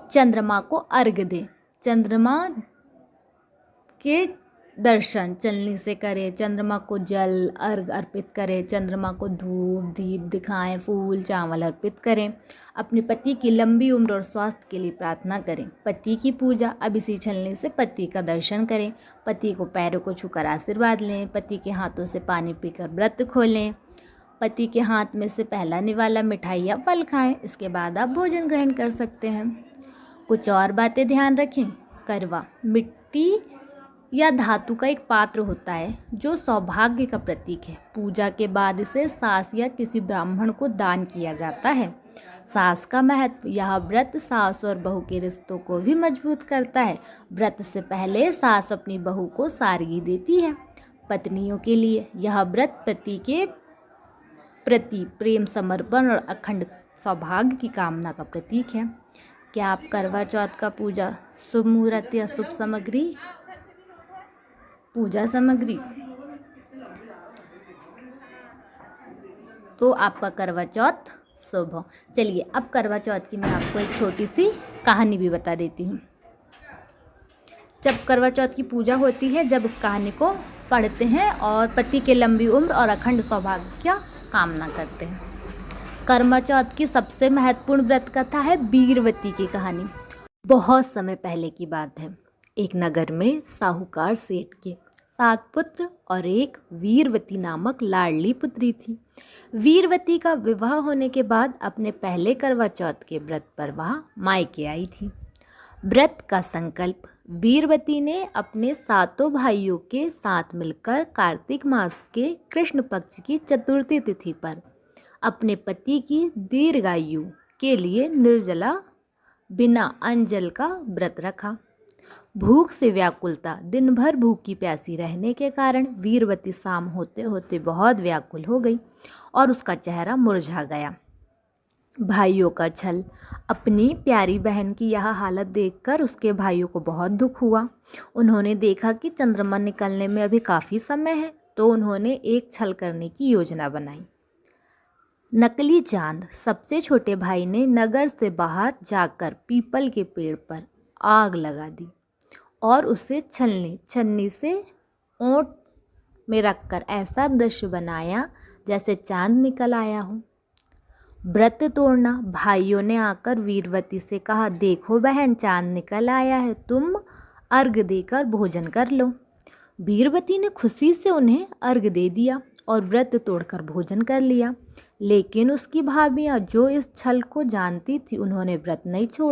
चंद्रमा को अर्घ दें। चंद्रमा के दर्शन चलनी से करें। चंद्रमा को जल अर्घ अर्पित करें। चंद्रमा को धूप दीप दिखाएं, फूल चावल अर्पित करें। अपने पति की लंबी उम्र और स्वास्थ्य के लिए प्रार्थना करें। पति की पूजा, अब इसी छलनी से पति का दर्शन करें। पति को पैरों को छूकर आशीर्वाद लें। पति के हाथों से पानी पीकर व्रत खोलें। पति के हाथ में से पहला निवाला मिठाई या फल खाएं। इसके बाद आप भोजन ग्रहण कर सकते हैं। कुछ और बातें ध्यान रखें। करवा मिट्टी या धातु का एक पात्र होता है जो सौभाग्य का प्रतीक है। पूजा के बाद इसे सास या किसी ब्राह्मण को दान किया जाता है। सास का महत्व, यह व्रत सास और बहू के रिश्तों को भी मजबूत करता है। व्रत से पहले सास अपनी बहू को सारगी देती है। पत्नियों के लिए यह व्रत पति के प्रति प्रेम, समर्पण और अखंड सौभाग्य की कामना का प्रतीक है। क्या आप करवा चौथ का पूजा शुभ मुहूर्त या शुभ सामग्री, पूजा सामग्री, तो आपका करवा चौथ शुभ हो। चलिए अब करवा चौथ की मैं आपको एक छोटी सी कहानी भी बता देती हूँ। जब करवा चौथ की पूजा होती है, जब इस कहानी को पढ़ते हैं और पति के लंबी उम्र और अखंड सौभाग्य की कामना करते हैं। करवा चौथ की सबसे महत्वपूर्ण व्रत कथा है वीरवती की कहानी। बहुत समय पहले की बात है। एक नगर में साहूकार सेठ के 7 पुत्र और एक वीरवती नामक लाडली पुत्री थी। वीरवती का विवाह होने के बाद अपने पहले करवा चौथ के व्रत पर वह मायके आई थी। व्रत का संकल्प वीरवती ने अपने 7 भाइयों के साथ मिलकर कार्तिक मास के कृष्ण पक्ष की चतुर्थी तिथि पर अपने पति की दीर्घायु के लिए निर्जला बिना अन्न जल का व्रत रखा। भूख से व्याकुलता, दिन भर भूखी प्यासी रहने के कारण वीरवती शाम होते होते बहुत व्याकुल हो गई और उसका चेहरा मुरझा गया। भाइयों का छल, अपनी प्यारी बहन की यह हालत देखकर उसके भाइयों को बहुत दुख हुआ। उन्होंने देखा कि चंद्रमा निकलने में अभी काफ़ी समय है, तो उन्होंने एक छल करने की योजना बनाई। नकली चांद, सबसे छोटे भाई ने नगर से बाहर जाकर पीपल के पेड़ पर आग लगा दी और उसे छन्नी से ओंठ में रखकर ऐसा दृश्य बनाया जैसे चांद निकल आया हो। व्रत तोड़ना, भाइयों ने आकर वीरवती से कहा, देखो बहन, चांद निकल आया है, तुम अर्घ देकर भोजन कर लो। वीरवती ने खुशी से उन्हें अर्घ दे दिया और व्रत तोड़कर भोजन कर लिया। लेकिन उसकी भाभियाँ, जो इस छल को जानती थी, उन्होंने व्रत नहीं छोड़ा।